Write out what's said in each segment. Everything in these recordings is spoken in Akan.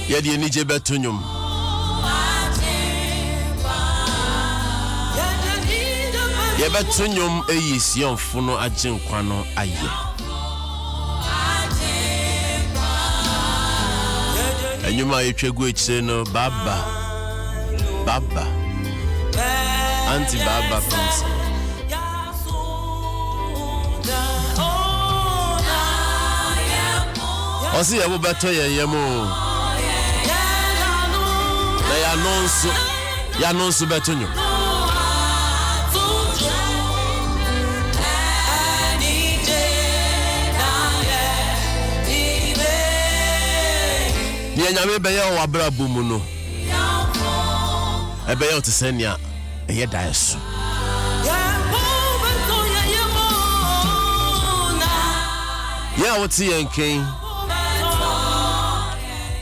Yedi enije betunyum. Ye betunyum eyisi yonfuno ajenkwano aye. Enyuma yetwegu echire no baba. Anti baba prince. Osi yebo beto yemo. Na ya nonso betonyo. Ni nyame be ye wa bra bomu no. Ebe ye otesenia eye daeso. Ya woti yenken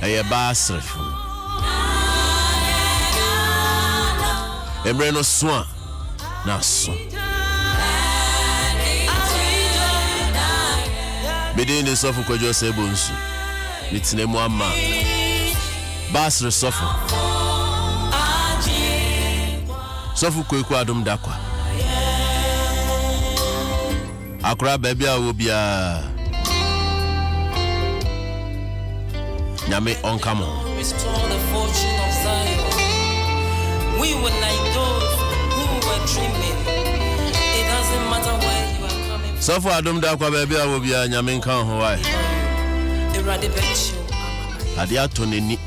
eye basrefu. Ɛberɛ no so na so. Bede ne sɔfo Kwadwo Osei-Bonsu. Mitine mu ama. Basre sɔfo. Sɔfo Kweku Adom dakwa. Akora baabi a wo bia. Nyame onkamo. Restore the fortune of Zion. We were like those who were dreaming. It doesn't matter where you are coming from. So for Adom dakwa baby a wo bia nyame nkan ho wai. Ade ato neni.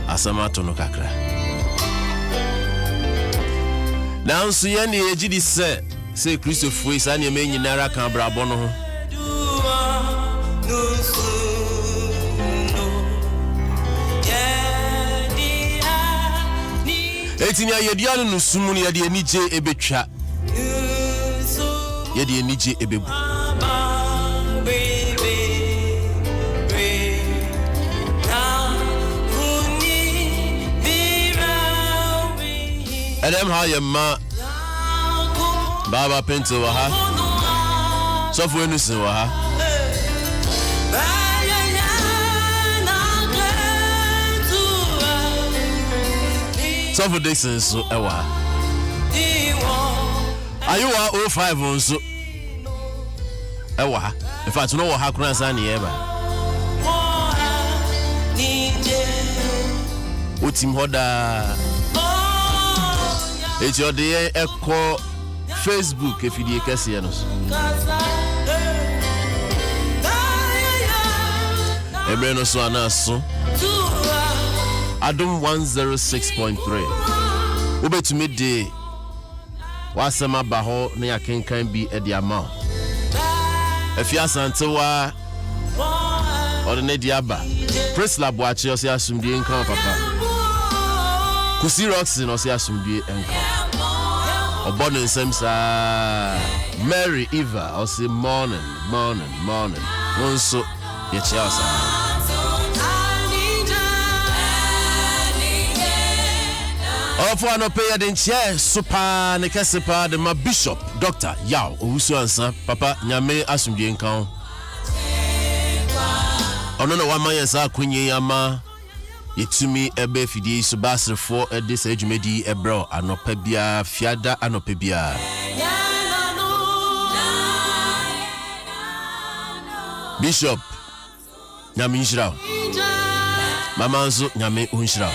Asama to no kakra. Now so ye ne ejidi se Christopher isa ne me nyinara kan brabo no ho. Etinya yediano nusumu ne yede enije ebetwa. Yede enije ebebu. Adom ha yema Baba Pento wa ha. Sofo enusin wa ha. Sofo Dixon so ewa. Ayuwa 05 nso. Ewa. In fact, no ha kura san ne eba. Utim hoda. Eti ode ekọ Facebook efidie kese no so. Ɛberɛ no so anaso. Adom 106.3. Ubetumi de wasema baho na yakenkan bi edi ama. Afia santewa ode di aba. Presla boache osi asumdie nkan papa. Kusi Roxy no osi asumdie nkan. Obono nsem sa Mary Eva osi morning. Wonso ye chiasa. For no pay the chair, super Nekasepa, the my bishop, Dr. Yao, Owusu Ansa, Papa Nyame Asumdie nkan. Ono no one man yesa kunye yama. Yetumi ebe fidie so basre for this ejumedi ebro anopa bia fiada anopa bia. Bishop Nyame nshira. Mama nso Nyame unshira.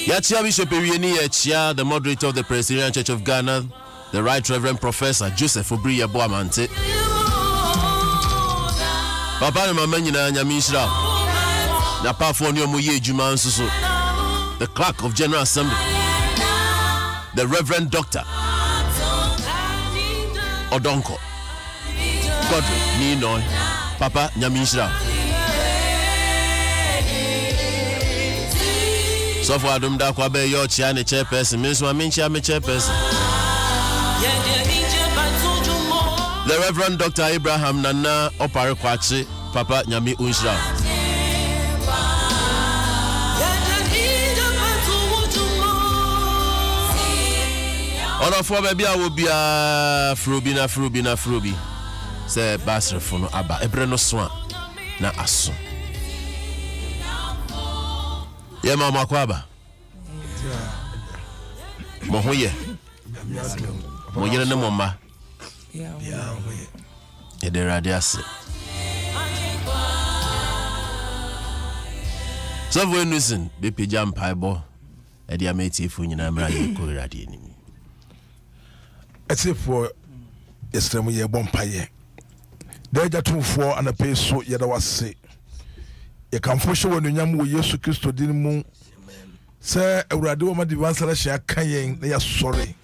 Yachia Bishop Ewieni Yachia, the moderator of the Presbyterian Church of Ghana, the Right Reverend Professor Joseph Obri Yeboamante. Papa and Mama Nyina Nyame nshira. Na pa for ni omo ye adwuma nso. The Clerk of General Assembly, the Reverend Dr. Odonko. Godwin Nino. Papa Nyame nshira. So for Adom dakwa be yo chia ne chairperson, me so aminchia me chairperson. The Reverend Dr. Abraham Nana Opare Kwachi, Papa Nyame unshira. Ono for baby a wo bia Frubi say basrefo no aba Ɛberɛ no so a na aso ye mama kwaba mo hoye mo yere ne mo ma ye de radiase so when listen be pijam paibo e dia meti fu nyina mra ye ko radio ni for yesterday ye bompaye deja tumfo anape so ye da wase ye kamfo hye wonu nyam wo Yesu Kristo din mu se awurade wo ma divine selection kan yen na ya sore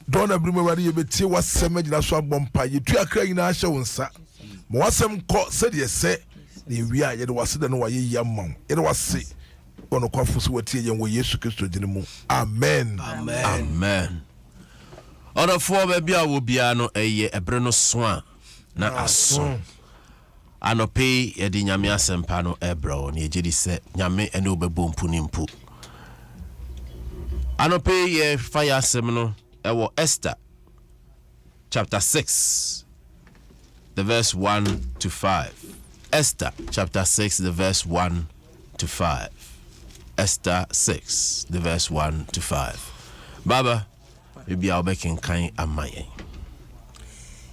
don abrim awurade ye betie wasem agina so abompaye tu akra nyina hye wonsa mo wasem ko se de se na wi a ye de wase de no wa ye yamma ye de wase ono kwafo so watie yen wo Yesu Kristo din mu amen amen Ora for baby a wo bia no eye Ɛberɛ no so a na aso anope ye di nyame asempa no Ɛberɛ na ye gidi se nyame ene obebo mpu ni mpu anope ye fire asem no ewo Esther chapter 6 the verse 1 to 5 Esther chapter 6 the verse 1 to 5 Esther 6 the verse 1 to 5 Baba ebi a obekin kan amaye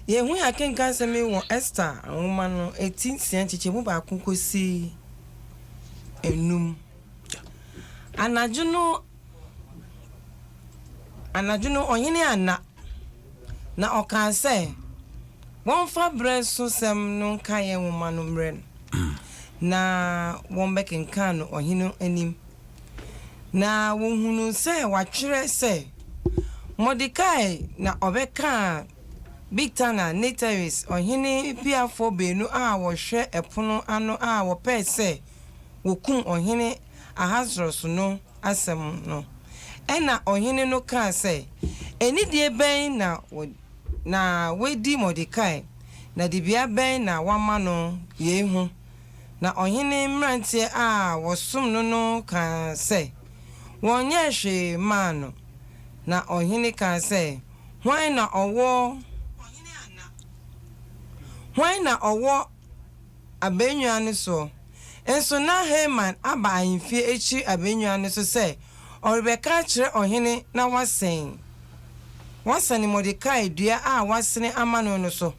ye hu akenkan se me won Esther awoma no 18 sian chiche mu ba konkosi enum anajuno onyene ana na okan se won fa bre so sem no kan ye woma no mre na won bekenkan no ohino anim na won hunu se watwere se Mordecai na obeka Big Tana Nataris ohene piafo benu a wo hwe epono ano a wo pese wokun ohene Ahasuerus no asem no ena ohene no ka se eni die ben na wedi Mordecai na dibia ben na wama no yehu na ohene mrantie a wosom no ka se wonye hwe mano na ohene ka se hwan na owo abenwa ne so enso na Haman aba ahemfie echi abenwa ne so se orebeka kire ohene na waseni Mordecai dua a wasene amano no so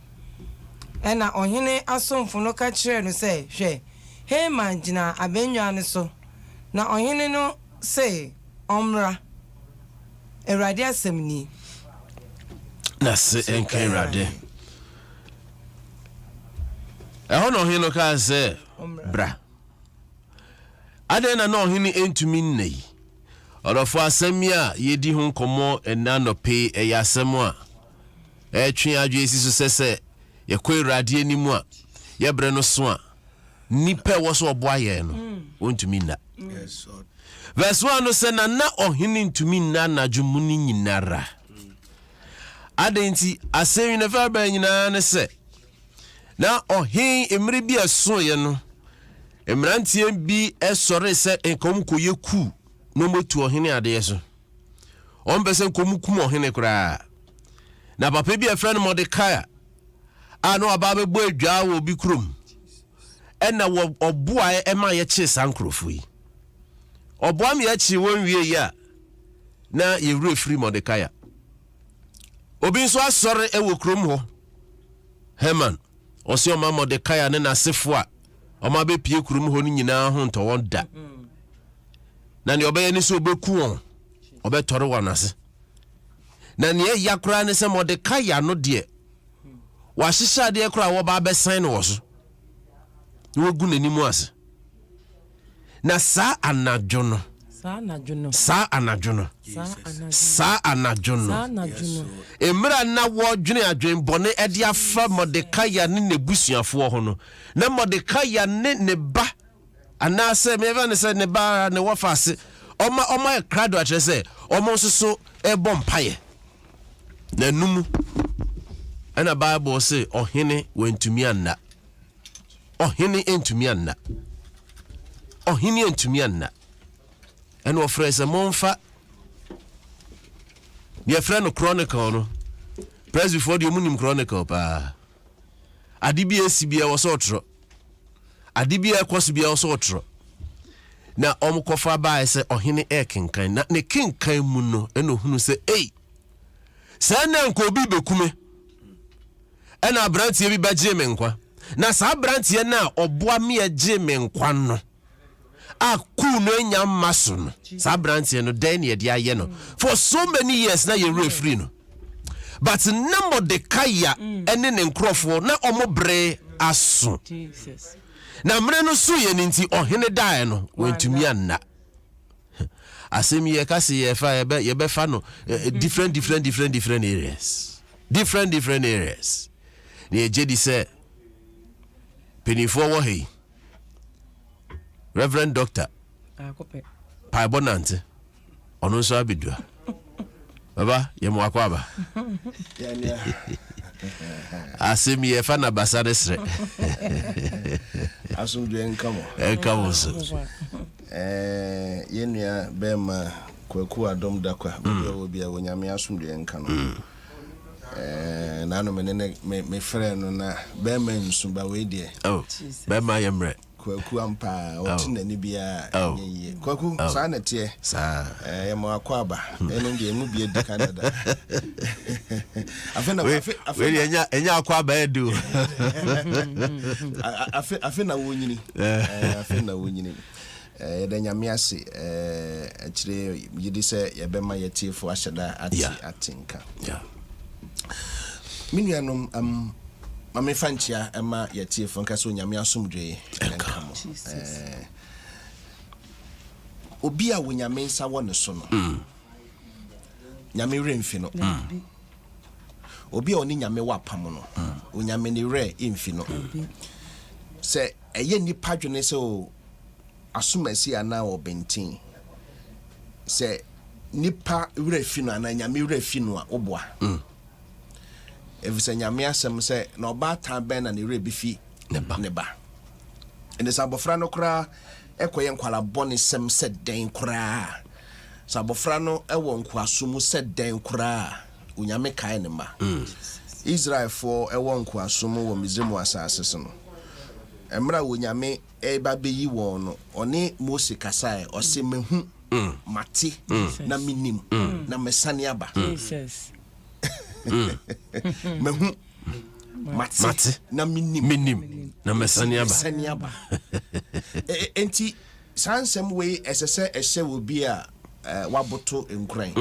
ena ohene asomfo no ka kire no se hwe Haman gina abenwa ne so na ohene no se omra Erade asemni na se enka erade no hino ka se bra adena no hini entumi nnei orofo asemia yedi hu nkomo enanope eyasem a etwe adwe esi so sese yekọ erade animu a yebre no so a nipa wo so obo aye no ontumi nna yes Lord verse 1 no se na ohini ntumi nna nadwumuni nyinara adenti asemi ne fa ba nyina ne se na ohin emre bi aso ye no emrantie bi esore se enkom koye ku no motu ohini ade so on be se enkom kum ohini kura na papa bi afra no Mordecai ano aba be bo adwa wo bi krom ena wo oboa e ma ye che sankrofo yi oboa me achi won wie ya na ye wure free Mordecai obi nso asore e wo krom ho Haman osi o ma Mordecai ne nasefo a o ma be pie krom ho ni nyina ho nto won da na ne obeye ni so obeku won obetore wanase na ne yakura ne se Mordecai no de wa hihya de kura wo ba besan no wo so wo gu nanimu ase na sa anadwo no emra na wo dwene adwen bone e de afa Mordecai ne nebusuafo ho no na Mordecai ne ba ana se meva ne se ne ba ne wo fase oma e krado atre se omo soso e bompaye na numu ana Bible say ohene wentumi anna ohene entumi anna ohene entumi anna eno ofrese monfa Your friend Chronicle no. Press before the Munim Chronicle pa. Adibia CBA was otro. Adibia Kwasibia was otro. Na omukofa ba say ohene ekenkan na ne kenkan mu no eno hunu say ei sana nko bi bekume ena abrantie bi bagye me nkwa na sa abrantie na oboa me agye me nkwa no aku no enya maso no sa abrantie no den ye dia ye no for so many years na ye referee no but number de kaya ene ne nkrofo na omobre aso Jesus na mre no so ye ninti ohene dae no wentumi anna asem ye kase ye fa ye be fa no different areas different areas ne jedi say penifo wo hey Reverend Doctor akope pa bonante ono so abidua baba ye mo akwaba asem ye fa na basare sre asumdwe nkamo so yenua bema Kwadwo Adom dakwa obi a wonyame asumdwe nkano na no me frɛ no na bema nsumba we de bema yemre Kwadwo ampa otinani bia nyeye Kwadwo sa na tie sa ye mo akwaba eno de mu bia di Canada afena enya akwaba edu afena wonyini afena wonyini da nyame ase akire yidi se ye bema yetifo ahyeda atinka minuanom mame fanchia ema yetifo nka so nyame asomdwe enkamo obi a wonyame nsa wone so no nyame remfi no obi a oni nyame wapam no onyame ne re emfi no se eye nipa dwene se o asumasi ana obentin se nipa refi no ana nyame refi no a oboa evise nyame asem se na oba tan ben na ne re bifi ne ba ene sabofra no kra ekoye nkwala boni sem se den kra sabofra no ewo nkwaso se den kra unyame kai ne ma Israel for ewo nkwaso mu wo Misraim asase so no emra unyame eba beyi wo no oni Mose kasae o se mehu mate na minim na mesane aba Jesus mehu mate na minim na mesane aba enti sansem we esese ehye wo bi a waboto enkran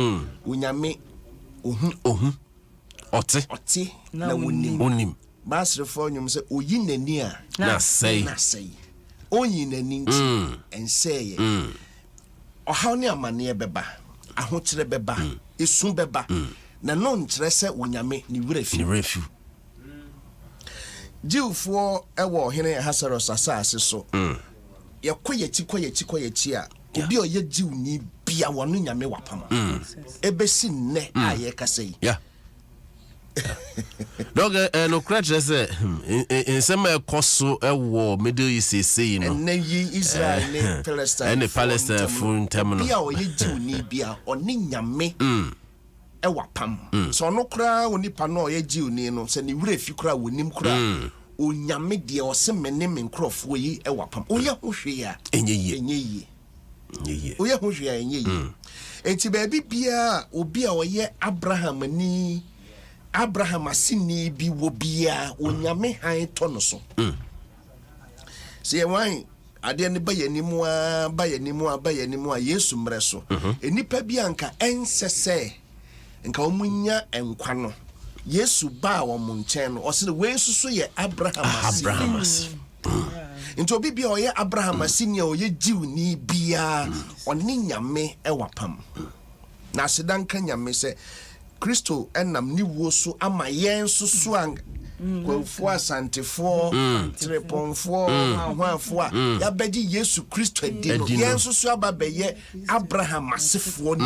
unyame ohun ote na wonim basrefo nyum se oyi nani a na sei oyi nani nti enseye ohaw ne amane beba ahokyere beba esu beba na no nkyere se wonyame ni refi jiufo ewo hene Hasaros asase so yekoyechi a obi oye jiuni bia wono nyame wapam ebesi nne aye kasei dog no crutch say in some koso ewo Middle East say no and yi Israel ne Palestine and Palestine full terminal bia oye jiuni bia oni nyame wapam so no kra onipa no oye jiuni no se ni refi kra wonim kra onyame de o se mene me nkrofo yi wapam oye hwehwe ya enye oye hwehwe ya enye enti ba bia obi a oye Abraham asini bi wo bia onyame han to no so se ye wan ade ne ba yanimu a Yesu mre so enipa bia nka ensese nka omunya enkwa no Yesu ba wo mu nchen no o se we susu ye Abraham asini nti obi bia oye Abraham asini a oye jiwni bia oni nyame wapam na sedanka nyame se Kristo enam ni wo so ama yen susu an kwafo asantefo treponfo ahwafo a ya bedi Yesu Kristo edino yen susu ababeye Abraham asefo ni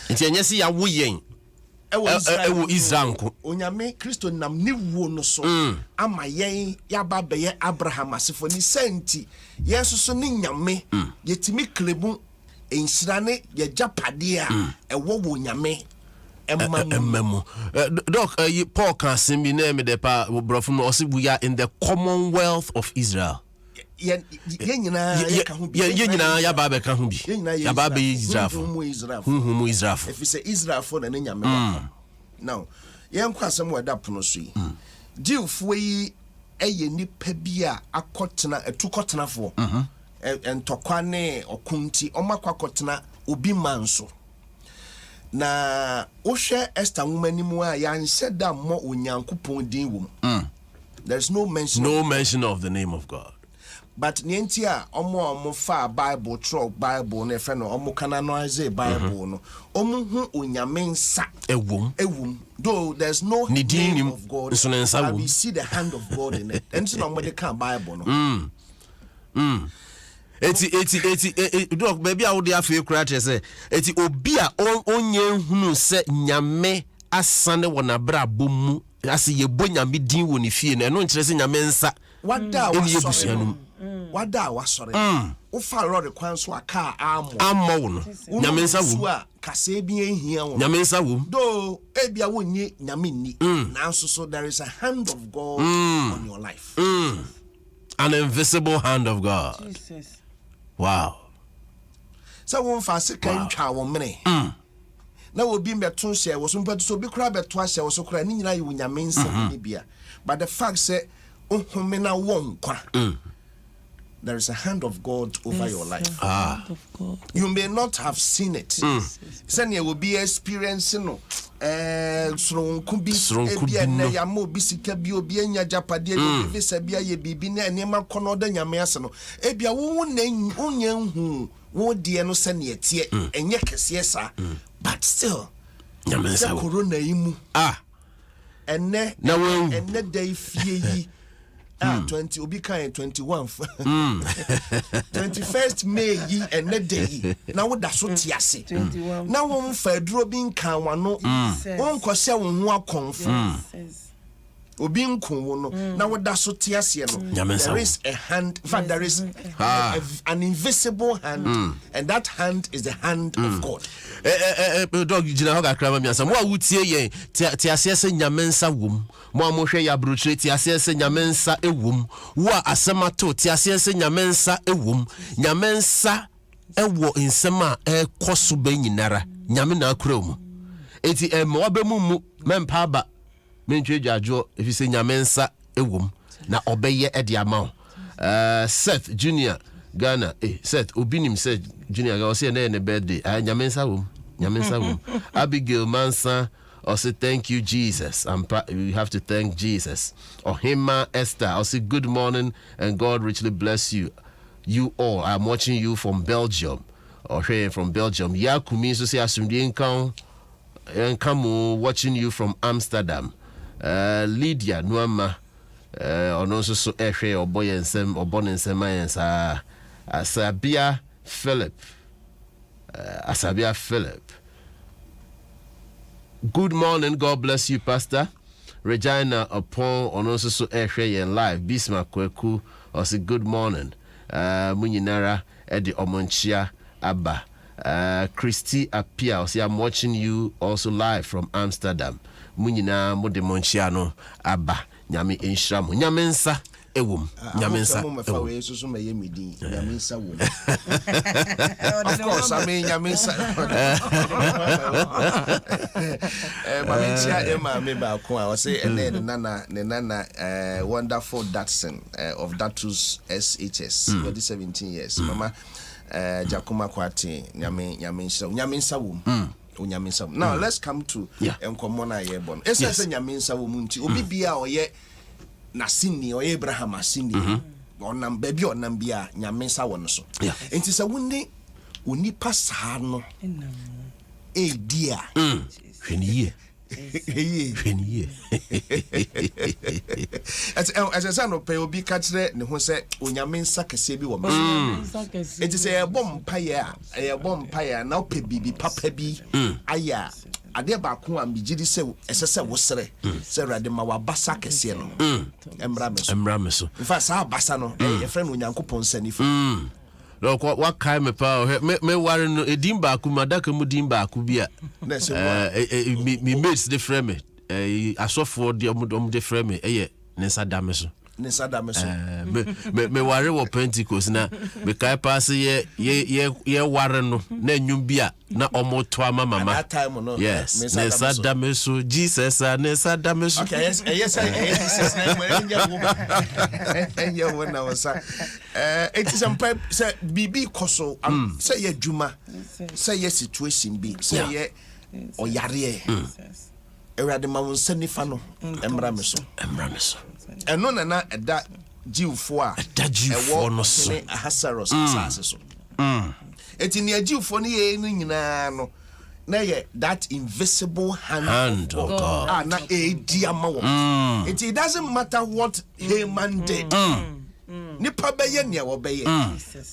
nti enyesi ya wo yen ewo Israel nko onyame Kristo nam ni wo no so ama yen ya babeye Abraham asefo ni senti yen susu ni nyame yetimi klebu ensirane ye japade a ewo wo nyame emamu. Doc, Paul can sing me name the pa brofo no say we are in the Commonwealth of Israel. Ye nyina ya ba be ka ho bi. Ya ba be Israel. Humu Israel. If you say Israel for na nyame. Now, yen kwa asem wada pono so yi. Jiwfo yi eye nipa bi a akotena etukotenafo. Entokwa ne okunti omakwakotena obi manso. Na ohwe Esther nwumanimu a yanhye da mo onyankopon din wom. There's no mention of the name of God. But nienti a omo fa Bible tro Bible na efe no omo canonize Bible no omo hu onyame nsa ewum though there's no name of God, but we see the hand of God in it. And so no dey can Bible no. Eti dog baby a wo dey afi kura che say eti obi a onye hunu se nyame asane wona bra bomu ase ye bo nyame din wo ne fie no eno nkire se nyame nsa wada wasore wo fa lord kwan so aka ammo wo no nyame nsa wo kase bi ehia wo nyame nsa wo do ebia wo nye nyame ni nanso so there is a hand of God on your life. An invisible hand of God. Jesus. Wow. So won fa se kan twa wo mene. Na obi meto hye wo so mpatu so bi kura beto hye wo so kura ni nyina ye nyame nsa ni bia. But the fact say ohome na won kwa. There is a hand of God over your life. You may not have seen it. Sen you will be experiencing no sronku bi ebia na ya mo bi sika bi obi anya japade bi visa bia ye bibi na enema kono da nyame ase no ebia wo nya hu wo de no se ne tie enye kese sa but still nyame sa corona imu enne day fie yi 20 obi kan 21 21st May yi enne day na wo da so tiase na wo mfa duro bi nkan wano won kwose wo ho akonfo obi nkun wo no na wo da so tiase no there is a hand, in fact there is an invisible hand, and that hand is the hand of God. Dog jina ho kakra ma mo awutie ye tiase se nyamensa wom mo amohwe ya brochire tiase se nyamensa ewom wo asemato tiase se nyamensa ewom nyamensa ewo nsema ekoso ba nyinara nyame na akura mu eti mo abemu mu mempa ba mentwe dwajo if you say nyamensa ewom na obeye ediama Seth Junior Ghana Seth obinim Seth Junior ga say na birthday nyamensa wom Abigail Mansa also thank you Jesus you have to thank Jesus. Ohima Esther also good morning and God richly bless you all. I'm watching you from Belgium from Belgium. Yakumi so say asumdi nkamu watching you from Amsterdam. Lydia Nuama also so ehwe oboye nsem obon nsem ayensa Asabia Philip. Good morning, God bless you, Pastor. Regina upon on also so ehwe live. Bismarck Kweku also good morning. Munyinara Edi Omonchia Abba. Christy Apia also I'm watching you also live from Amsterdam. Munyina mode Monchiano Abba. Nyame enshram. Nyamensa ewum. Nyamensa. Of course, I mean nyamensa. Mamitia Emma meba ko I say nana wonderful Datsun of Datus SHS for the 17 years. Mama Jakuma Kwati nyamensa wum. Now let's come to Enkomona Yebon. Esa se nyamensa wum nti obi bia oye nasini o Abraham asini onam baby onam bia nyamensa won so enti se woni onipa saa no dia hweniye as I no pay obi ka kire ne ho se onyamensa kese bi wo me enti se ebom paye na ope bibi papa bi aya ade ba ko am bigidi se esese wo sere se rade ma wa basa kese no emra me so in fact sa basa no e friend onyankopon sanifa no what kind me pa me worry no edim ba ku madaka mu dim ba ku bia me mates the frame asofo de om de frame nsa dame so me worry wo Pentecost na me kai pass ye worry no na nwum bia na omo to ama mama that time no yes nsa dame so Jesus nsa dame so okay yes Jesus name enye wona wasa it is some say bibi koso say ye djuma say ye situation bi say ye oyare Erade ma won sanifa no emra me so eno na eda jiwfo a jiwfo no so Hasaros sase so eti ne jiwfo no ye no nyina no na ye that invisible hand of God na edi ama wo it doesn't matter what Haman did nipa beye ne wo beye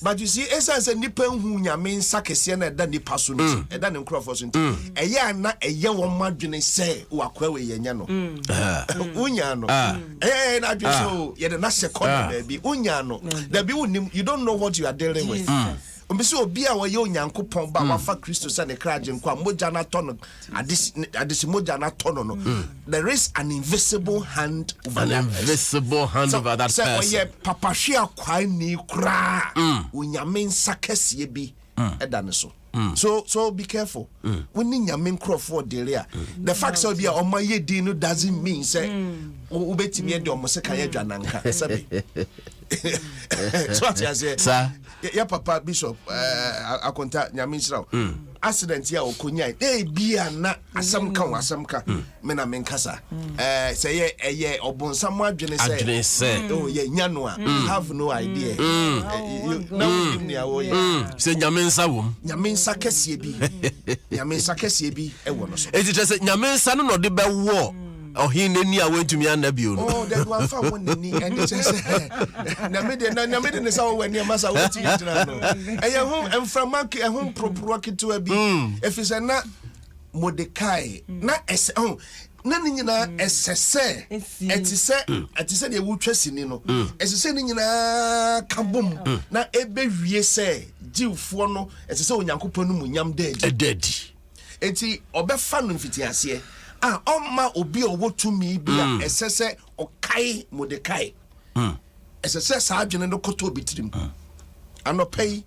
but you see essence nipa hu nyame nsa kese na eda nipa so no eda ne nkrofo so eye na eye wo madwene se wakwa we yenya no unya no na adwe so ye de na second baby unya no da bi unim you don't know what you are dealing with Ombisi obi a wo ye onyankopon ba wafa Kristo sa ne kraje nkwa moja na tono adisi moja na tono no there is an invisible hand over that person so ye papa hwe akwa ni kura onyame nsa kese bi eda ne so be careful when nyame nkrofo delia the fact so be o maye din no doesn't mean say ubetimi e de o mo se kan adwananka sabe so what you say ya papa bishop akonta nyame nsiraw accident ya okonya bia na asam ka me na menkasa say ye obonsam adwene say oh ye nya no a have no idea na wo ni awo ye say nyame nsa wom nyame nsa kese bi e wo no so e ti say nyame nsa no de be wo ohin nani a wentumi anabio no oh that one fa won nani and it says na me de ne sa wo wani amasa wo ti yitra no eye ho emframa ke ho proprokitu abi efise na Mordecai na na ni nyina esese etise de wutwa sini no esese ni nyina kabom na ebe wie se jiwfo no esese onyankopon no munyam dadi enti obefa no mfitiase oma obi owotumi bia esese okai Mordecai esese sa adwene no koto bitirim anopai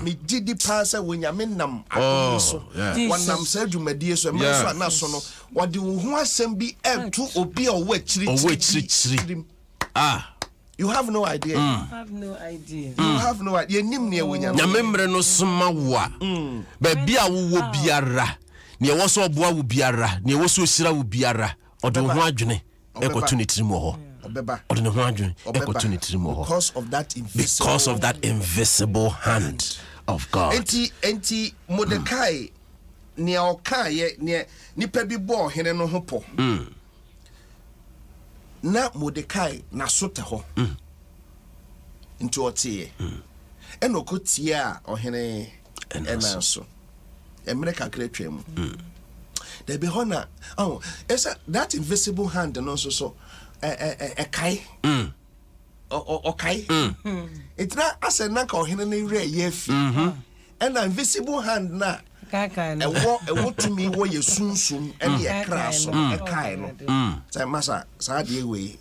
mi didi pasa wonyame nam adoso wanam sa dwumadie so emso anaso no wode wo ho asem bi etu obi owo achiri you have no idea you have no idea nim ne wonyame nyamemre no soma wa ba bia wo biara ne wo so oboa wo biara ne wo so osira wo biara ode ho adwene opportunity mo ho ode ne ho adwene opportunity mo ho because of that invisible hand of God enti Mordecai ne okaye ne nipa bi bo hene no ho po na Mordecai na sota ho into otie enokotie a ohene enanso America kretwem there be honor it's that invisible hand and also so kai okay it's not as a naka ohene ne re yefi and invisible hand na ewo to me wo yesunsum and ye kraso kai no say masa sa de we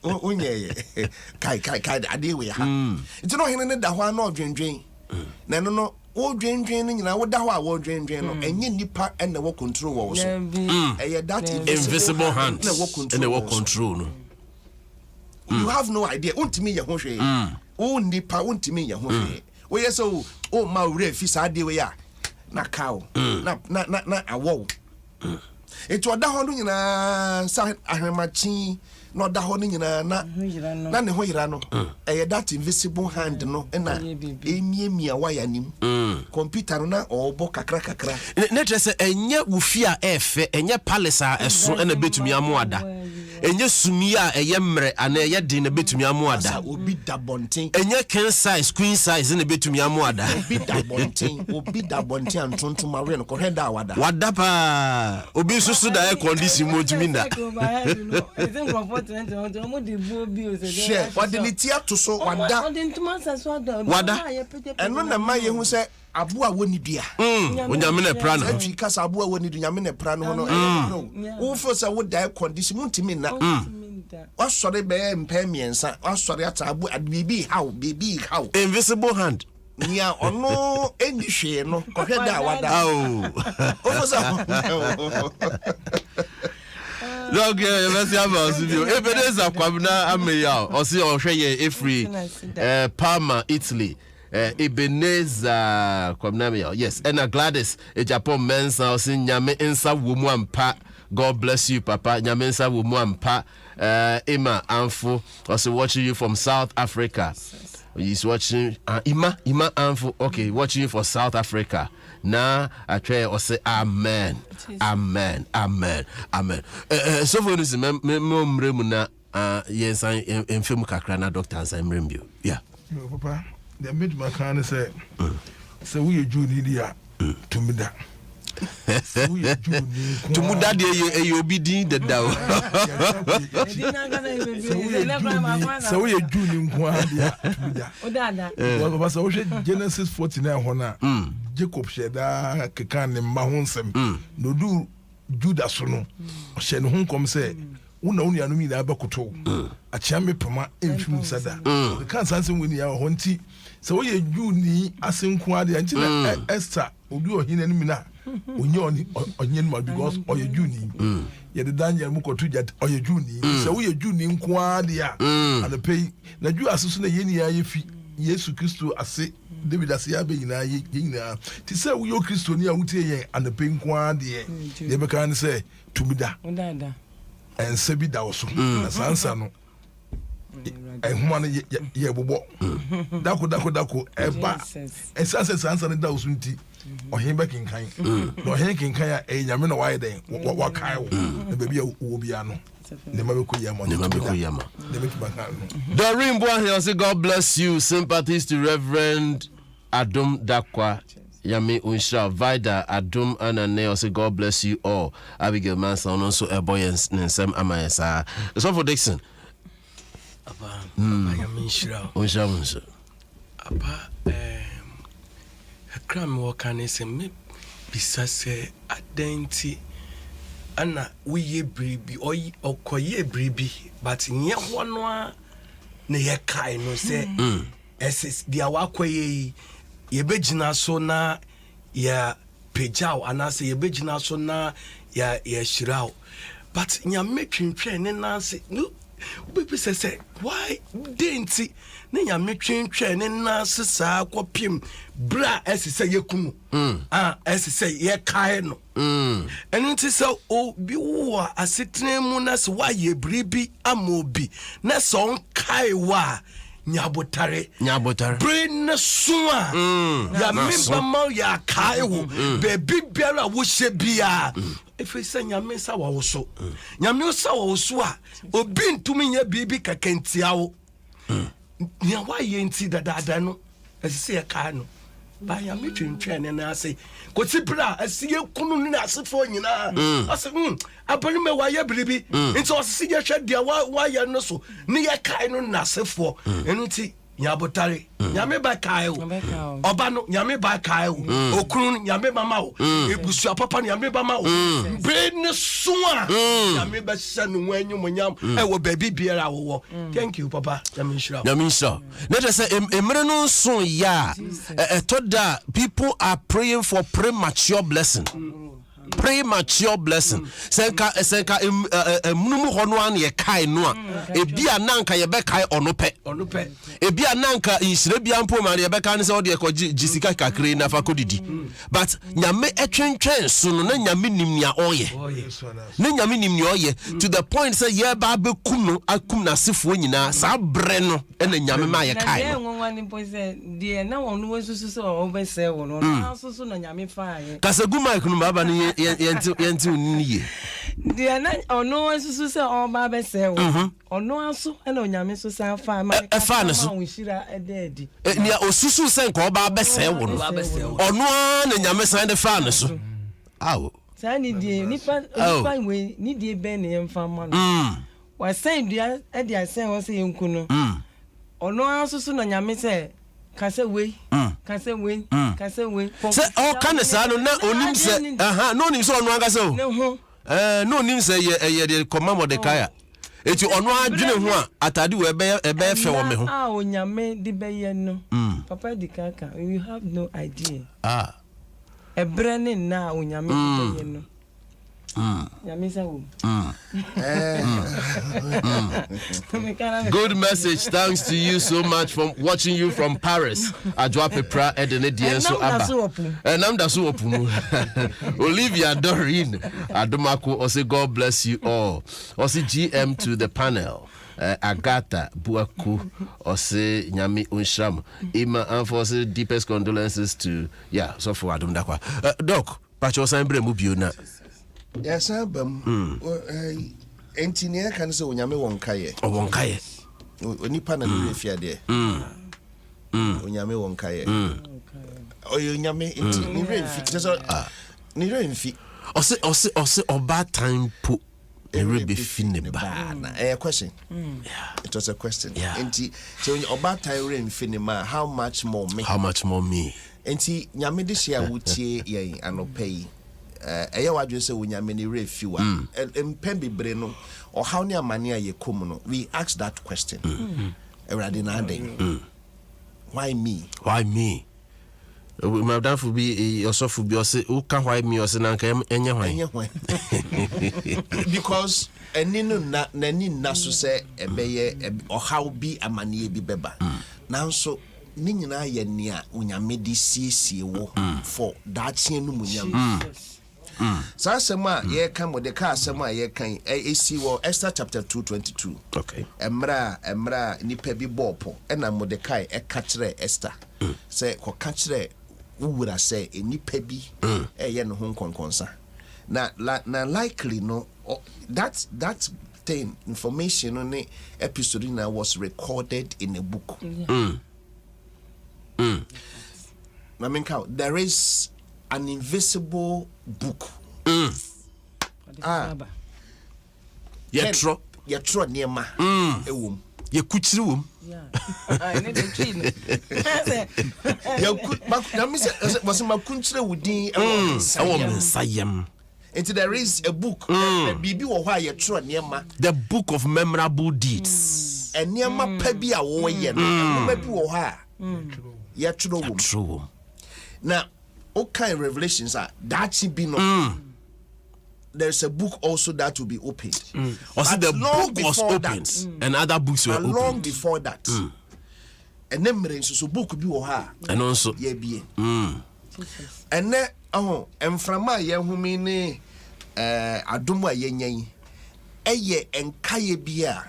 onye kai ade we ha it's no ohene ne da ho na odwendwen na no wo dwendwen no nyina wo da ho a wo dwendwen no enye nipa ene wo control wo so that invisible hand ene wo control no you have no idea untimi ye ho hwe wo nipa untimi ye ho hwe wo yeso o ma wure fi sa de we ya na kawo na awo eto da ho no nyina sa ahwemachi no da ho no nyina na ne ho yira no that invisible hand no na emiemia waya nim computer no na obo kakra ne trese enye wufia efe enye palace a eso na betumi amoada enye sumi a eye mre ana eye din na betumi amuada obi da bonten enye king size queen size na betumi amuada obi da bonten antontom awe no ko heda wada pa obi susu da air condition mo tumi nda share wadiniti atoso wada eno na ma ye hu se abo a woni dua onyame na pra no atwi kasa abo a woni dua nyame na pra no no wo fo se wo da condition muntimi na wasore be mpa miensa wasore ata abo bibi how invisible hand nia ono eni hwe no ko hweda wada o fo Okay, let's have a video. Ebeneza kwabna ameya osi ohwe ye efri Parma Italy. Ebeneza kwabna ameya. Yes, and Gladys Japan mensa osi nyame ensa womu ampa. God bless you papa. Nyame ensa womu ampa. Emma Anfu also watching you from South Africa. He's watching Ima Anfu. Okay, watching you for South Africa. Na atwe o say amen. So for this me mremu na yes enfem kakra na doctors mrembio. Yeah. Papa, the mid man say we Juni dia tumida. Tumuda de e obi din de dawo. So we Juni nkwa dia tumida. Odada. Papa so Genesis 49 hona. Jacob sheda kekan ne ma ho nsem no du Judas so no hye ne ho nkom se una unu anu mi na abakoto achia me pema enfim sada kan sanse woni ya ho nti se wo ye Juni asenko ade nti na Esther obi ohine ne mi na onye no because oye Juni ye de Daniel mu kotu jet oye Juni se wo ye Juni nko ade a and pay na ju asusu na ye ni ya yefi Yesu Kristo ase David asia be nyina yina ti say wo yo Kristo ni a wutie yen and pay nko ade ye be kan say tumida Odada en se bi da wo so na sansa no ehuma no ye bobo dako eba esanse sansa no da wo so nti ohin be kinkan no ohin kinkan a enyame no waye den wa kai wo na be bia wo bia no ne ma be ko yama Doreen Boahe say God bless you. Sympathies to Reverend Adom Dakwa Yami Unsha Vida Adom Anane say God bless you all. Abigail Manson also a boy and Sam Amayasa. So for Dixon. Aba Yami Unsha. Aba Kram wakane se me bisa se adenti ana we ye bribi okoye bribi but nye hono a na ye kai no se ss dia wakoye ye begina so na ya pejao ana se ye begina so na ya shirao but nya metwentwe ne nanse no be say why denti ne nya metwentwe ne nanse saa kopim bra ss ye kunu ss ye kai no enu ti say obi wo asetene mu na se wa ye bribi amobi na so kai wa nyabotare brain na suwa ya memba ma ya kai wo baby biara wo hye bia efe se nyame sa wa wo so nyame sa wa wo so a obi ntumi nya bibi kakantia wo nya wa ye nti dada no ese ye kai no ba ya metwentwe ne na ase ko ti bra ase ye kunu ni asefo nyina ase abani me wa ye biribi nti ose ye hwe dia wa ye no so ni ye kai no na asefo enu ti nyabotare nyame ba kai wo oba no nyame ba kai wo okunu nyame mama wo ebusu papa nyame ba ma wo brain suwa nyame ba hye no wanyum nyam e wo baby biara wo thank you papa nyame shira let us say emre no so ya etoda people are praying for premature blessing. Senka munumu hono an ye kai no a ebia nanka ye be kai onope ebia nanka insire bia mpo ma ye be kai ne se ode ko jisika kakre na fa kodidi but nyame etwentwen so no na nyame nimnia oye na nyame nimnia oye to the point say ye ba be kum no akum na sefo nyina sa bre no na nyame ma ye kai no na wonu wesusu so o be se wono na so na nyame fa ye kasaguma ikunu baba ni yenti uniye Dia na ono asusu se o ba be se wo. Ono aso na onyame so san fa ma e fa ne so onhira ededi. Ni osusu se nko ba be se wo no. Ono na nyame san de fa ne so. Awo. Sa ni die nipa we ni die be ne mfa ma no. Wa san dua e dia san wo se yenku no. Ono asusu na nyame se kase we se o kan sa no na onim se no onim se ono anga se o no onim se ye de koma Mordecai eti ono adwene ho a atade we ebe fe wo me ho onyame de be ye no papa di kaka you have no idea Ɛberɛ ne na onyame de be ye no Good message. Thanks to you so much for watching you from Paris. Adwa Pepra Edene Dienso Aba. Nam da so opu. Olivia Doreen Adomako Ose God bless you all. Ose GM to the panel. Agatha Buaku Ose Nyami Unshram. Ima Anfose deepest condolences to so for Adom Dakwa. Doc, Pacho Sambre Mubio na. Yes, engineer can say onyame wonkaye. O wonkaye. Onipa na ne fia de. Onyame wonkaye. Onyame ni remfi. So ni remfi. Ose oba time po erebe fine ba. A question. Yeah. It was a question. Yeah. Enti so oba time remfi ne ma how much more me? How much more me? Enti nyame de share wutie ye anopai. Eya wadwe se wonyame ne refiwa empem bebre no or how ne amane aye kom no we ask that question Erade na den why me my dad would be yourself be say who can why me or say na nka enye hwan because eninu na nani na so se ebeye or how be amane bi beba now so ni nyina ye ne a wonyame de siesie wo for that chien no munyam so asema ye kan Mordecai asema ye kan AC wo Esther chapter 2:22 okay emra nipa bi bopo na Mordecai ka kire Esther say ko ka kire wuwura say nipa bi ye no ho konkonsa na likely no that thing information on the episode now was recorded in a book. I mean, there is an invisible book. Yetro niema ewum. Ye kuchiri wum. Was my country wudin sayem. And there is a book bibi wo hwa yetro niema. The book of memorable deeds. And niema pa bi a wo ye no. Bi wo hwa yetro wum. Now, okay, Revelations are that should be no. There's a book also that will be opened. Also, the book was opened, and other books were opened. Long before that, and then so book be oha, and also be. And then and from my young woman, Adom yenyan, eye and kaye bia.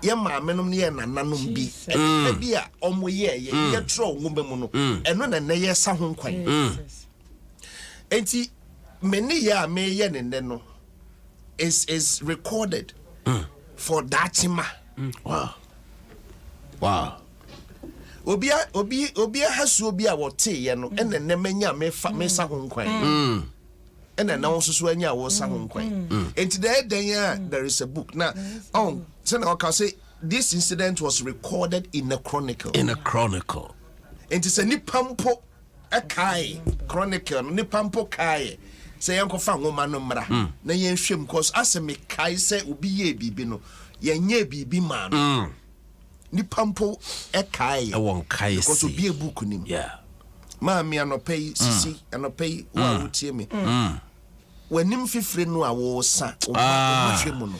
Yama menum near nanum bi e bia omo ye tro ngombe no eno na na ye sa ho kwan enti many ya me ye ne no is recorded for that tima. Wow obi hasu obi a wote ye no ene ne manya me sa ho kwan ene na won so anya wo sa ho kwan enti there is a book now so I can say this incident was recorded in a chronicle. It is a nipampo a kai chronicle nipampo kai say yanko fa ngoma no mra na yen hwem cause asemi kai say obi ye bibi no yenye bibi ma no nipampo e kai e won kai because obi e book nim ma me anopay sisi anopay wa wotie me wanim fifre no a wo sa o ma hwem no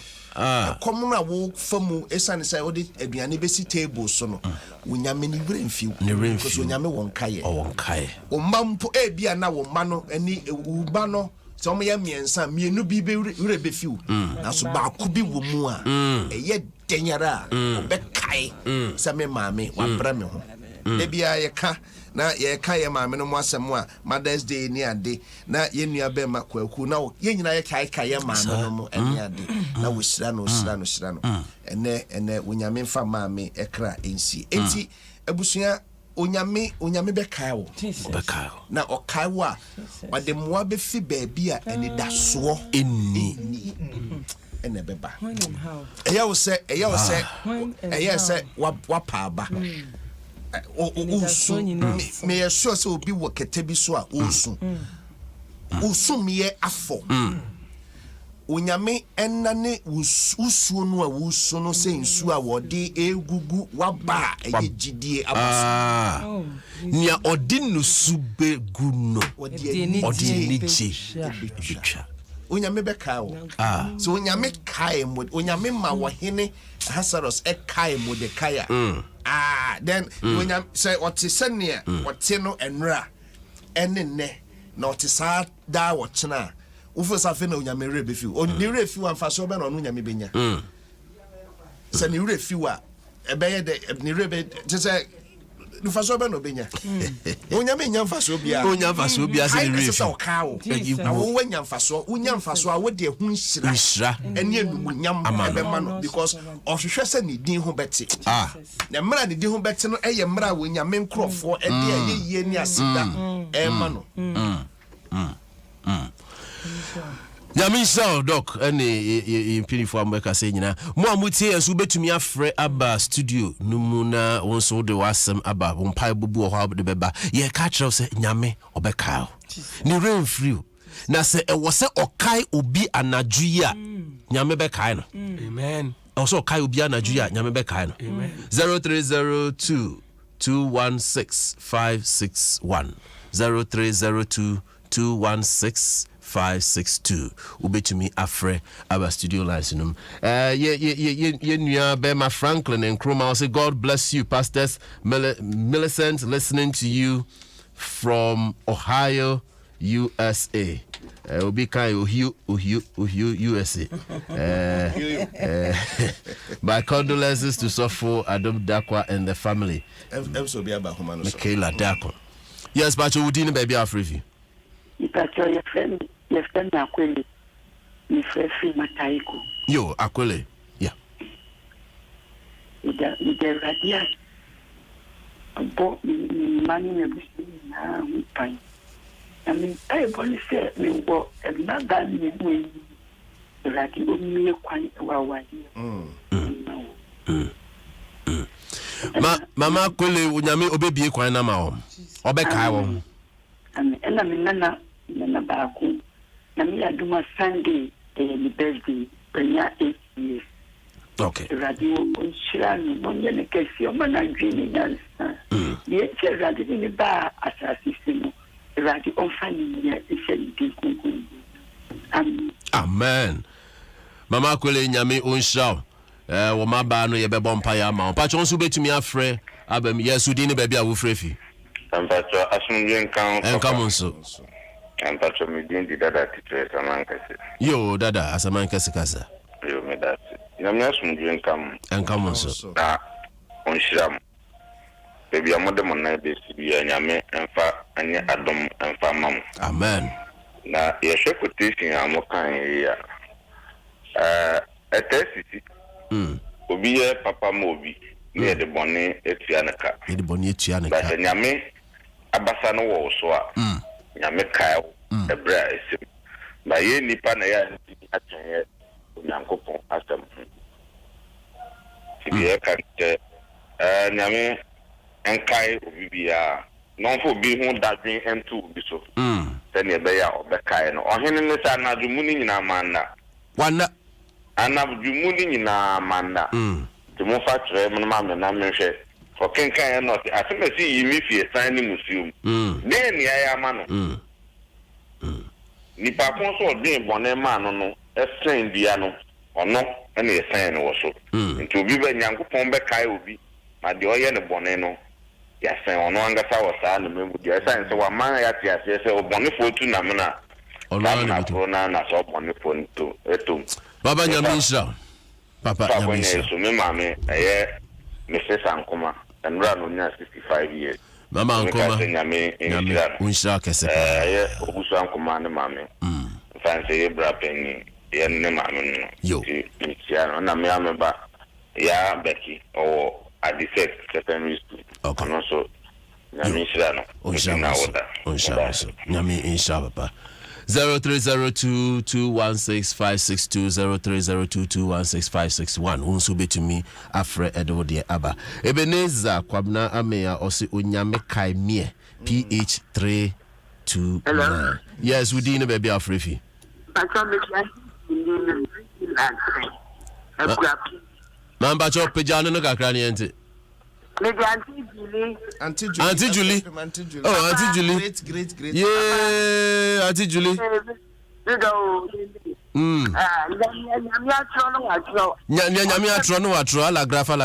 common wo famu esane say odi aduane besi table so no wonyame ni remfiw because wonyame won kaye o mampo e bia na wo ma no ani uba no so mo ya miensa mienu bi be rebefiw na so ba ko bi wo mu a eye denyara o be kai se me maame wa bra me ho Ebia yɛka na yɛka yɛ maame no mu asɛm a Mother's Day ni ade na yɛnua bɛma kwaku na yɛnyina yɛka yɛ maame no mu ɛni ade na wosira no ene wonyame mfa maame ekra ensi enti abusua onyame bɛkae wo na ɔkae wo a ɔde mmoa bɛfi baabi a ɛne dasoɔ ɛnni ɛna bɛba ɛyɛ wo sɛ wapaaba usu me yɛsɛ sɛ obi wɔ kɛtɛ bi so a usu meyɛ afɔ onyame ɛnane usuo no a usu no sɛ nsu a wɔde egugu waba ɛyɛ gidie abaso nia ɔde no su begu no ɔde ni gye onyame bɛkae wo so onyame kae mo onyame ma wɔ hene Hasaros ɛkae mo de kaya then onyame sɛ ɔte sɛnea ɔte no ɛnra ɛne nnɛ na ɔte saa daa wɔkyena ufo safe na onyame rebefi ni refi wa mfaso be na onu nyame benya se ni refi wa ebeye de ni rebe je se mfaso be no benya onyame nya mfaso bia se ni refi se o kawo na wo nya mfaso a wo de hu nhira ene enum nyam ebe ma no because ohwehwe se ni din ho beti na mra ni din ho beti no eye mra wo nyame nkrofo e de ayeye ni asida e ma no Yamin Shaw doc any impini for America say nyina mo amutie enso betumi afre aba studio numu na wonso de wasem aba wonpai bubu ho abde beba ye ka kire say nyame obeka ni rain free na se e wo se okai obi anaju yi a nyame bekai no amen also okai obi anaju yi a nyame bekai no 0302 216 561 0302216562 ubetumi afre our studio lines num ye nua Bema Franklin and Kroma say God bless you pastors Millicent listening to you from Ohio USA obi kai Ohio USA my condolences to Sofo Adom Dakwa and the family Michaela Dakwa. Yes, but you didn't baby Afrifi. Itacho your friend Akwele. Ni free Mataiko. Yo, Akwele. Yeah. The radia. Abo mani mebusi na upai. I mean, I only say me wo na da ni we. Radio mi kwan wa. Mama Akwele unyame obebie kwan na ma o. Obeka wo. Ena minana baako. Na mi aduma Sunday the birthday penya 8 years. Okay. Radio onshira ni monye ne kesi o mana dwini nyansa. Ye che radio ni ba asasi sino. Radio onfani ya isedi kunkun. Amen. Mama Akwele nyame onshira. Wo maba no ye bebo mpa ya ma. Pa chonso betumi afre abam yesu di ne ba bia wo frefi. Ampacho asumdwen kan enkamonso ampacho midindi dada titre samankase yo dada asamankase kasa yo medasi nyamya asumdwen kan enkamonso na onhyiram bebi amode mona besi bia nyame emfa anye adom emfa mam amen na yehwe quotation amokan ya etesisi obi ye papa mo obi ne de bone etua naka ba nyame abasa no wo so a nyame kae Ɛberɛ esim ba ye nipa na ya atanye Onyankopɔn asɛm tibiye kante nyame enkai obi bia non fo bi hu dadwen entu obi so sɛne ɛbɛya ɔbɛkae no ɔhene ne sa na dwumu ni nyina manna wana anabdwumu ni nyina manna mo fa tre mo ma me na me hwe o kenkan e not asemasi yi mi fie san ni museum den ya ya ma no ni pa kon so den bone ma no essen bia no ono na essen no wo so nti obi ba Nyankopon be kai obi ma de oye ne bone no ya sen ono angasa wo sa na memu de essen se wa man ya ti ase se o bone fo tu na me na ono na pro na so bone fo nto eto baba nyamisha Papa Nyamisha. So me mame eye Mrs. Ankoma. and run on 65 years. Mama Ankoma. Nyame unshira kese. Obusu Ankoma ne mame. Fancy Ɛberɛ penny. Yeah, ne mame. Yo. Na me ameba. Ya Becky or at the secondary school. Okay. And also Nyame nhyira no. Unshira. Nyame insha papa. 0302216562 0302216561 unso betumi afre edo de aba Ebenezer Kwabna Ameya osi onyame kai mie PH329. Yes, we dine baby afrefi. Mamba chop pejano no kakra ne ente. Auntie Julie. Oh, Auntie Julie. Great. Yeah, Auntie Julie. Nyame atro no watro la grafa.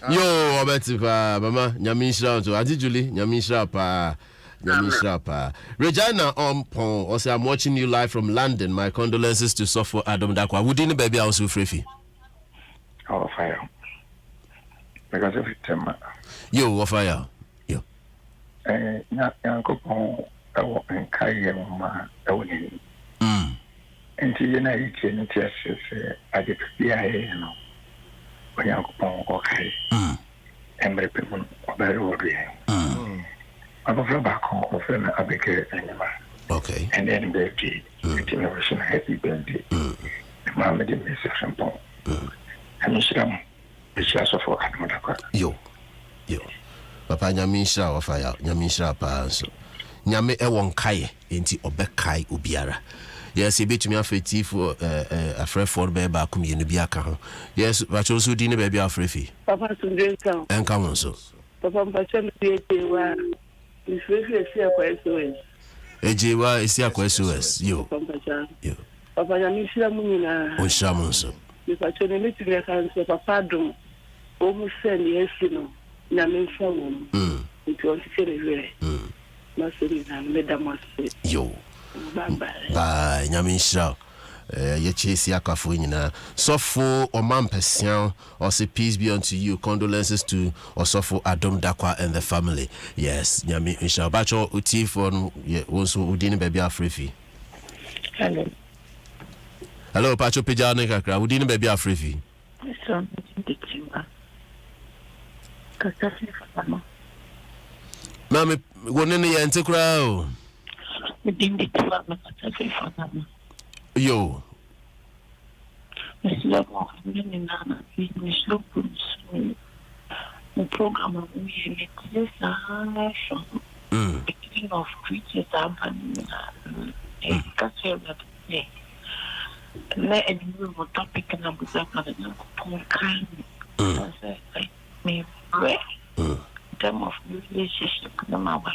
Yo, Obetifa, Mama, Nyamisha, Auntie Julie, Nyamisha pa. Regina Ompon, also I'm watching you live from London. My condolences to Sofo Adom Dakwa. Would you baby also free? Oh, fire. Because every time. Yo, fire. Yo. Uncle Pong, I walk in Kayama, I will need. And to unite in the I get PIA, when Uncle Pong, okay. And my people are very worried. I will go back home for an Abigail animal. Okay. And then birthday, generation happy birthday. Mamma did miss a shampoo. And Miss Ram, the chance of what happened. Yo. Papa Nyamisha or fire, Nyamisha pa so. Nyame ewon kaye enti obekai obiara. Yes, he bet me afeti for a friend for beba kum ye no biaka ho. Yes, but also dine baby afrefi. Papa Sundenka. Enka won so. Papa Mpacham Ejewa. Ifefi esi akwa SOS. Ejewa esi akwa SOS. Yo. Yo. Papa Nyamisha mu nyina. On shamun so. Ipacho ne mitire kan so Papa Adom. O mu send yesi no. Nyamisha wo. Nti on tikere vere. Masori na medamase. Yo. Bye. Nyamisha. Ye chase yakafo nyina. Sofo Omampesian or say peace be unto you. Condolences to Osofo Adom Dakwa and the family. Yes, Nyami insha. Bacho uti for also udini baby afrefi. Hello, Pacho Pejane kakra. Udini baby afrefi. So, nditima. Kasasi fama. Mami, wonene ya nte kura o. Nditima kasasi fama. Yo. Mesela mini nana bir şokunsun. Bu programı yönetici sana şu. Beginning of creatures ampanina. Kasiyada ne? Ne edinir bu topic na bu zamanı konkan. Me term of relationship na mama.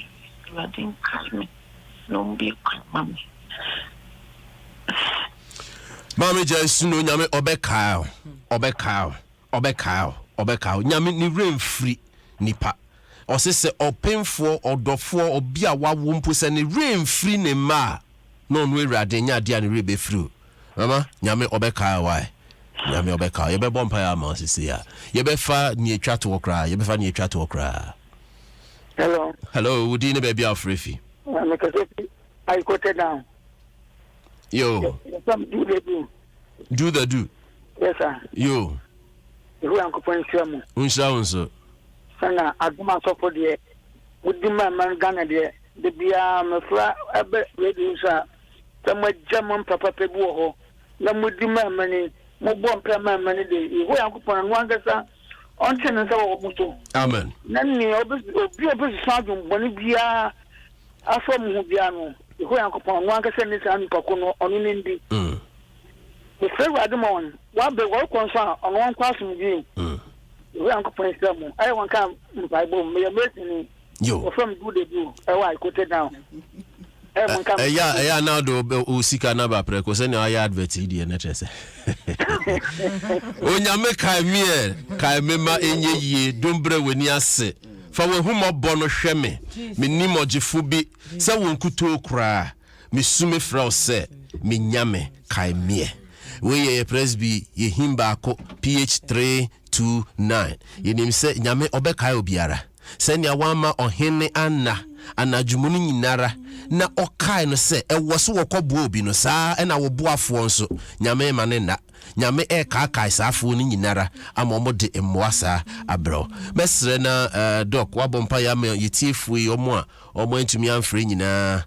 Wadin kalme. Nombi kalmami. Mami Jesu no nyame obekao nyame ni remfri nipa osese opemfo odofo obi a wawo mpo se ni remfri ne ma no no ewrade nya dia ne rebe fru mama nyame obekao why nyame obekao ye be bompa ya ma osese ya ye be fa ni etwa to okra hello would you be afrefi I got it down. Yo. Do the do. Yes, sir. Yo. Who am going to Unsha. Sana, Adoma for the would be my man Ghana there. The beer, my flat, radio, sir. Some German papa pebuho. Lam would be my money, more bomb per my money. Who am going one gassa on tenants of Mutu. Amen. None me, be a bit sergeant, one beer. I saw Mubiano. Who am going one gassa and Pacono on Indi. The favorite Adom, what the work concern on one classroom game. We are going to I want come Bible, may a mercy Yo. From good debut. I quoted down. Yeah, now do usika na ba pre ko se ne aya advert di na trese. Onyame kai me ma enye yie dombre weni ase. Fa we humo bɔ no hwɛ me. Me nim ogifo bi se won kuto kura. Me sume fra se me nyame kai me. We ye presby ye himba ko PH329. Ye nim se nyame obekai obiara. Se nya wama ohene anadwumuni nyinara na okai no se ewo so wokɔbo obi no saa na wo boafo nso nyame ma ne na nyame kai saafo ni nyinara ama mo de emmoa saa abro mesre na doc wabompa ya me yetiefu yi omo antumi amfre nyina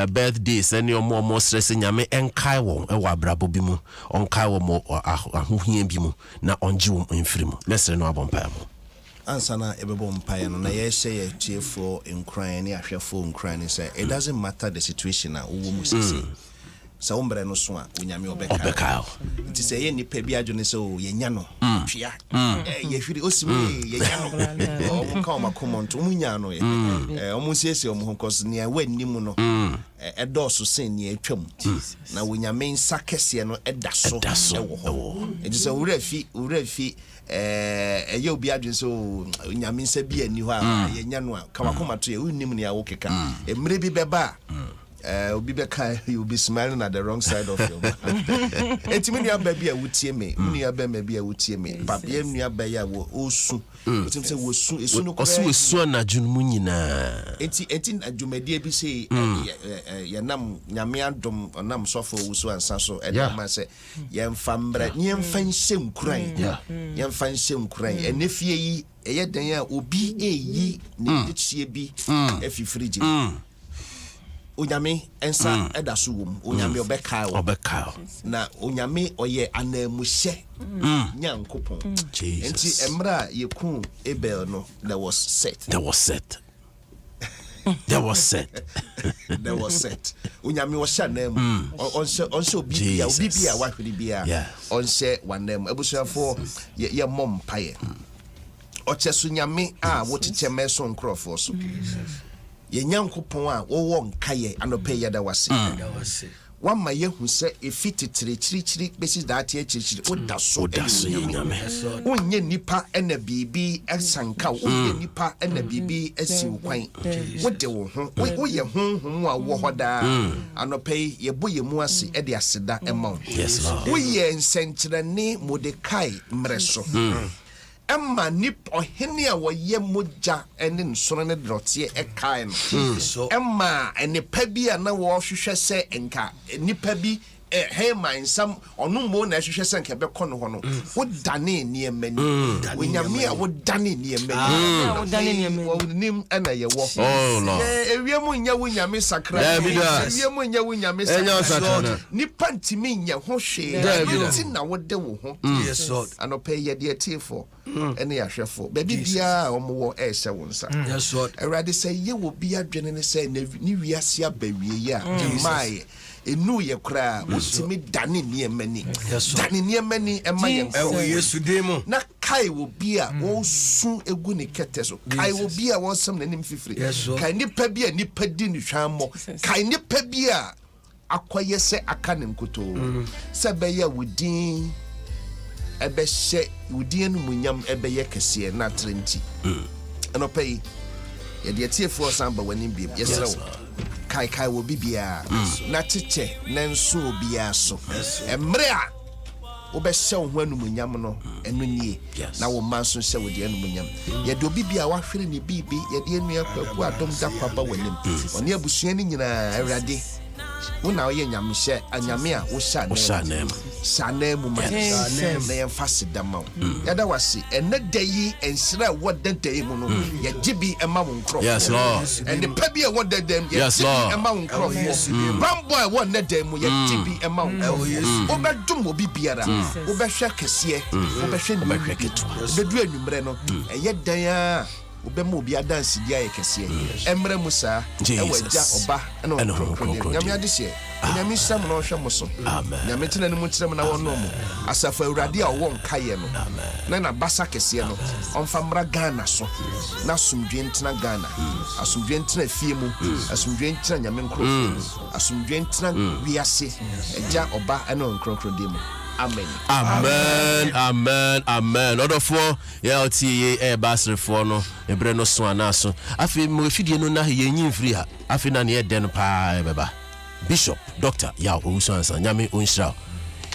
birthday sene omo stress nyame enkai won ewa abrabo bi mu onkai wo mo ahohia bi mu na onji wo mfiri mu mesre na wabompa ya mo ansana ebebo mpaye no na ye hye tiefo nkran ne ahwefo nkran ne say it doesn't matter the situation na wo mu sisi sa ombre no so a onyame obeka nti say ye nipa bi adwo ne so ye nya no twia ye hwiri osimi ye nya no o ka o makomonto mu nya no ye o mu siesie o mu cause ne wani mu no edoso sen ne atwam na wonyame nsa kese no edaso ewo ho nti say wura fi ye obi adwen so nyame nsa bi ani ho a ye nya no ka makoma to ye unnim ne awo keka emre bi beba obi beka you be smiling at the wrong side of your mouth etimi nua ba bi a wutie me nua ba ma bi a wutie me papa ye nua ba ya wo osu otim se wo su esu no osu esu na dwunmu nyina enti adwumadie bi se ye nam nyame adom nam sofo wusu ansa so edama se ye mfa mbra ye mfa nhyem kuran ye mfa nhyem kuran enefie yi eye dan a obi eyi ne dichie bi afifiriji onyame ensa edaso wom onyame obeka na onyame oye anamuhye nyankopon enti emra yeku Abel no there was set onyame wo sha nam onse obi bia wahwere bia onse wanam abusuafo ye mom paye ocheso nyame a woteche meso nkrofo so ye nyankopon a wo nkaye anope yeda wase wama yehu se efititire besi daate achirichiri odaso nyame onye nipa ena bibi esanka onye nipa ena bibi asiw kwan wode wo ho wo ye honhom a wo hoda anope ye boye mu ase e de aseda ema wo ye nsenkyerene Mordekai mreso Emma nip ohene a woye moja ene nsoro ne drotie ekai no Emma ene pa bi a na wo hwehwe se enka nipa bi hema nsam onu mo na hwehwe se enka be kono ho no wo dane ne emani onyame a wo dane ne emani wo dane ne emani wo nim ana ye wo ewiem nya wo nyame sakra ewiem nya wo nyame sakra nipa ntimi nya ho hwe nti na wo de wo ho yes lord anope ye de tiefo ene ahwefo baby bia omo ehye wonsa yes lord erade say ye wo bia dwene ne say ni wiase abawie ya mai enu ye kra utimi dane ne emani dane ne emani ema ye Yesu demo na kai wo bia wo su egu ne kete so kai wo bia wo sam na nim fifiri kai nipa bia nipa di ni hwammo kai nipa bia akoye se aka ne nkoto se be ya wudin ebe hye wudin no munyam ebe ye kese na trenti eno pay ye de tiefo samba wani biem yesrew kai wo bibia na cheche na nso obia so emre a wo be hye wo anu munyam no eno nie na wo manso hye wo de anu munyam ye de obibia wa hwere ne bibi ye de anu akwaku adom da kwaba wanim oni abusua ni nyina awrade wona oye nyamhye anyame a wo sha nem sanemu ma na ye fasidama yada wasi ene dayi ensira wodadai mu no ye gibi ema wo nkro yes lord and the pebi e wodadai mu ye gibi ema wo nkro bamboy wodadai mu ye gibi ema wo nkro obedum obi biara obehwe kese obehwe ketu obedu anumre no eye dan a obema obi adansi dia ye kese emre musa e waja oba na nyame ade hye nyame hyɛ mo na ɔhwɛ mo so nyame tena ne mu kyerɛ mo na wɔno mo asafo awurade a ɔwɔ nkaeɛ no na nabasa kɛseɛ no ɔmfa mmra Ghana so na asomdwe ntena Ghana asomdwe ntena fie mu asomdwe ntena nyame nkurɔfo asomdwe ntena wiase agya ɔba ɛne ɔnkronkron mu. Amen. Amen. Amen. Amen. Order for LTA air basri for no Ɛberɛ no so anaso. Afi mo fidie no na ye nyin free ha. Afi na ne den pa beba. Bishop Dr. Yaw Owusu ansa nyame onhyira.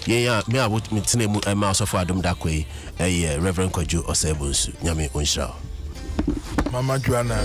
Ye ya me abot metene mu ma osofo Adom da koi Reverend Kwadwo Osei-Bonsu nyame onhyira. Mama Joanna